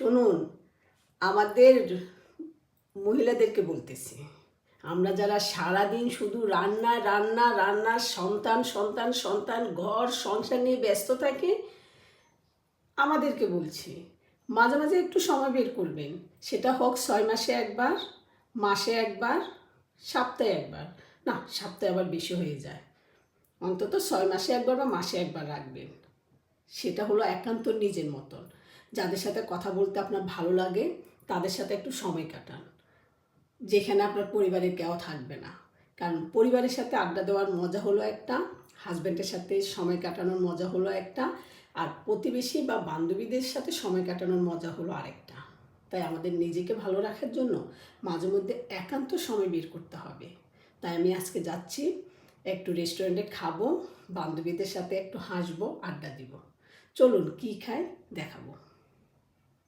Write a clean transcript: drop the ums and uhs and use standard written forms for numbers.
শুনুন, আমাদের মহিলাদেরকে বলতেছি, আমরা যারা সারাদিন শুধু রান্না রান্না রান্না, সন্তান সন্তান সন্তান, ঘর সংসার নিয়ে ব্যস্ত থাকি, আমাদেরকে বলছি মাঝে মাঝে একটু সময় বের করবেন। সেটা হোক 6 মাসে একবার, মাসে একবার, সপ্তাহে একবার। না, সপ্তাহে আবার বেশি হয়ে যায়। অন্তত 6 মাসে একবার বা মাসে একবার রাখবেন। সেটা হলো একান্ত নিজের মতন। যাদের সাথে কথা বলতে আপনার ভালো লাগে তাদের সাথে একটু সময় কাটান, যেখানে আপনার পরিবারের কেউ থাকবে না। কারণ পরিবারের সাথে আড্ডা দেওয়ার মজা হলো একটা, হাজব্যান্ডের সাথে সময় কাটানোর মজা হলো একটা, আর প্রতিবেশী বা বান্ধবীদের সাথে সময় কাটানোর মজা হলো আরেকটা। তাই আমাদের নিজেকে ভালো রাখার জন্য মাঝে মধ্যে একান্ত সময় বের করতে হবে। তাই আমি আজকে যাচ্ছি, একটু রেস্টুরেন্টে খাবো, বান্ধবীদের সাথে একটু হাসবো, আড্ডা দিব। চলুন, কী খাই দেখাবো।